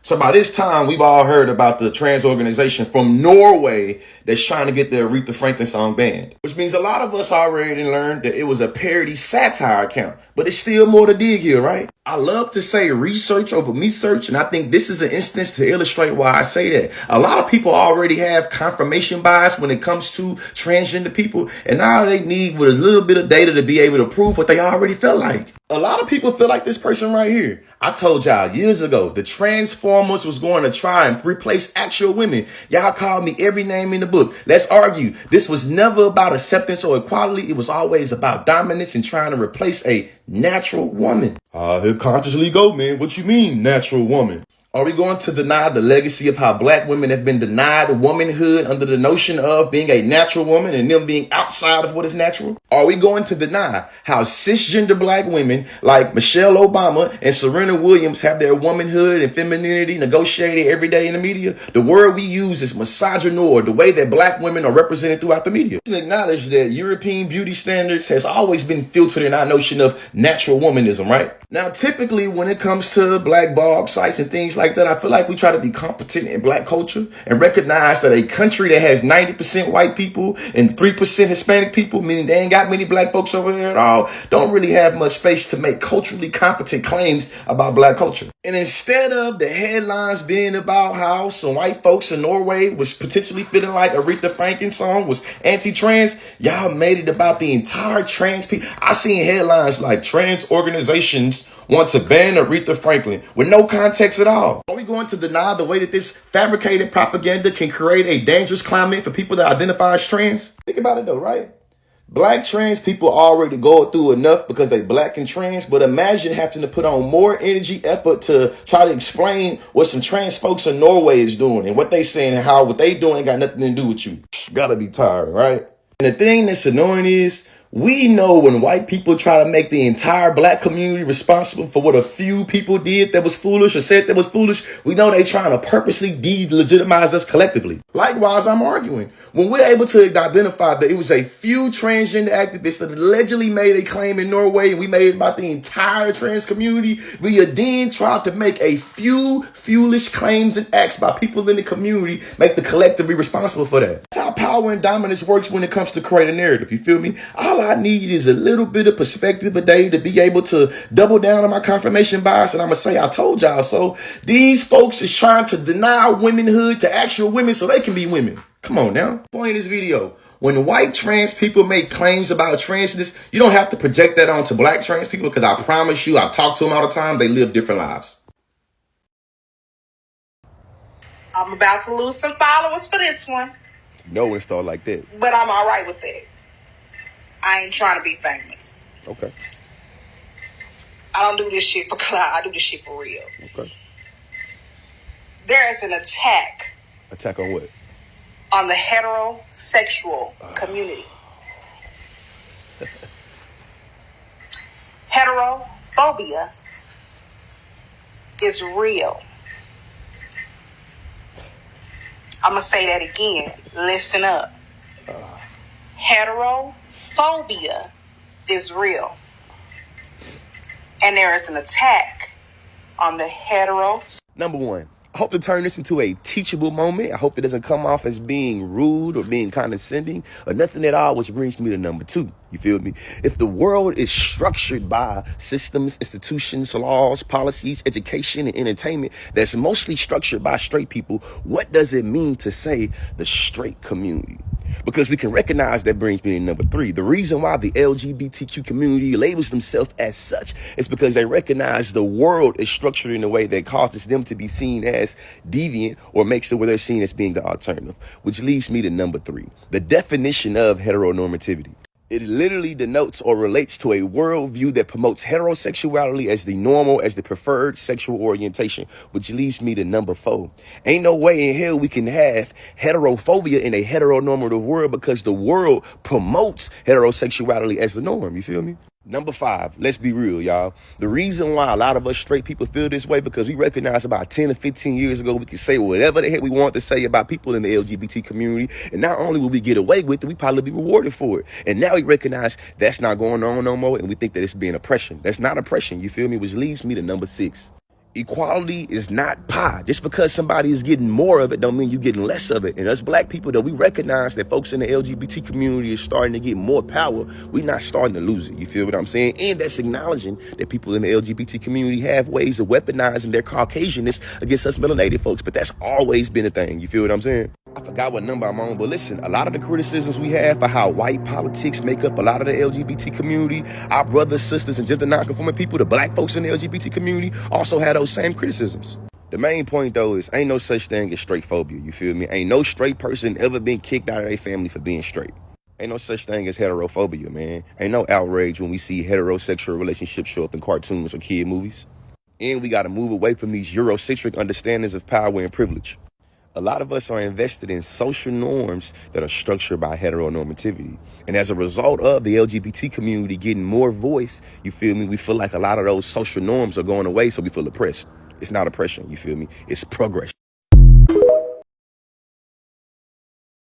So by this time, we've all heard about the trans organization from Norway that's trying to get the Aretha Franklin song banned, which means a lot of us already learned that it was a parody satire account, but it's still more to dig here, right? I love to say research over me search, and I think this is an instance to illustrate why I say that. A lot of people already have confirmation bias when it comes to transgender people, and all they need was a little bit of data to be able to prove what they already felt like. A lot of people feel like this person right here. I told y'all years ago, the Transformers was going to try and replace actual women. Y'all called me every name in the book. Let's argue. This was never about acceptance or equality. It was always about dominance and trying to replace a natural woman. He'll consciously go, man. What you mean, natural woman? Are we going to deny the legacy of how black women have been denied womanhood under the notion of being a natural woman and them being outside of what is natural? Are we going to deny how cisgender black women like Michelle Obama and Serena Williams have their womanhood and femininity negotiated every day in the media? The word we use is misogynoir, the way that black women are represented throughout the media. We acknowledge that European beauty standards has always been filtered in our notion of natural womanism, right? Now, typically, when it comes to black blog sites and things like that, I feel like we try to be competent in black culture and recognize that a country that has 90% white people and 3% Hispanic people, meaning they ain't got many black folks over there at all, don't really have much space to make culturally competent claims about black culture. And instead of the headlines being about how some white folks in Norway was potentially feeling like Aretha Franklin's song was anti-trans, y'all made it about the entire trans people. I seen headlines like trans organizations want to ban Aretha Franklin with no context at all. Are we going to deny the way that this fabricated propaganda can create a dangerous climate for people that identify as trans? Think about it though, right? Black trans people already go through enough because they black and trans, but imagine having to put on more energy, effort to try to explain what some trans folks in Norway is doing and what they saying and how what they doing got nothing to do with you. Gotta be tired, right? And the thing that's annoying is, we know when white people try to make the entire black community responsible for what a few people did that was foolish or said that was foolish, we know they trying to purposely delegitimize us collectively. Likewise, I'm arguing. When we're able to identify that it was a few transgender activists that allegedly made a claim in Norway and we made it about the entire trans community, we then tried to make a few foolish claims and acts by people in the community, make the collective be responsible for that. That's how power and dominance works when it comes to create a narrative, you feel me? All I need is a little bit of perspective a day to be able to double down on my confirmation bias, and I'm going to say, I told y'all so. These folks is trying to deny womanhood to actual women so they can be women. Come on now. Point of this video. When white trans people make claims about transness, you don't have to project that onto black trans people because I promise you, I talk to them all the time. They live different lives. I'm about to lose some followers for this one. No install like that. But I'm all right with that. I ain't trying to be famous. Okay. I don't do this shit for clout. I do this shit for real. Okay. There is an attack. Attack on what? On the heterosexual community. Heterophobia is real. I'm going to say that again. Listen up. Heterophobia is real. And there is an attack on the Number one, I hope to turn this into a teachable moment. I hope it doesn't come off as being rude or being condescending or nothing at all, which brings me to number two. You feel me? If the world is structured by systems, institutions, laws, policies, education, and entertainment that's mostly structured by straight people, what does it mean to say the straight community? Because we can recognize that brings me to number three. The reason why the LGBTQ community labels themselves as such is because they recognize the world is structured in a way that causes them to be seen as deviant or makes it where they're seen as being the alternative, which leads me to number three, the definition of heteronormativity. It literally denotes or relates to a worldview that promotes heterosexuality as the normal, as the preferred sexual orientation, which leads me to number four. Ain't no way in hell we can have heterophobia in a heteronormative world because the world promotes heterosexuality as the norm. You feel me? Number five, let's be real, y'all. The reason why a lot of us straight people feel this way because we recognize about 10 or 15 years ago, we could say whatever the heck we want to say about people in the LGBT community. And not only will we get away with it, we probably be rewarded for it. And now we recognize that's not going on no more. And we think that it's being oppression. That's not oppression. You feel me? Which leads me to number six. Equality is not pie. Just because somebody is getting more of it don't mean you're getting less of it. And us black people, though, we recognize that folks in the LGBT community is starting to get more power. We're not starting to lose it. You feel what I'm saying? And that's acknowledging that people in the LGBT community have ways of weaponizing their Caucasianness against us melanated folks. But that's always been a thing. You feel what I'm saying? I forgot what number I'm on, but listen, a lot of the criticisms we have for how white politics make up a lot of the LGBT community, our brothers, sisters, and gender non-conforming people, the black folks in the LGBT community, also have those same criticisms. The main point, though, is ain't no such thing as straight phobia, you feel me? Ain't no straight person ever been kicked out of their family for being straight. Ain't no such thing as heterophobia, man. Ain't no outrage when we see heterosexual relationships show up in cartoons or kid movies. And we gotta move away from these Eurocentric understandings of power and privilege. A lot of us are invested in social norms that are structured by heteronormativity. And as a result of the LGBT community getting more voice, you feel me, we feel like a lot of those social norms are going away, so we feel oppressed. It's not oppression, you feel me? It's progression.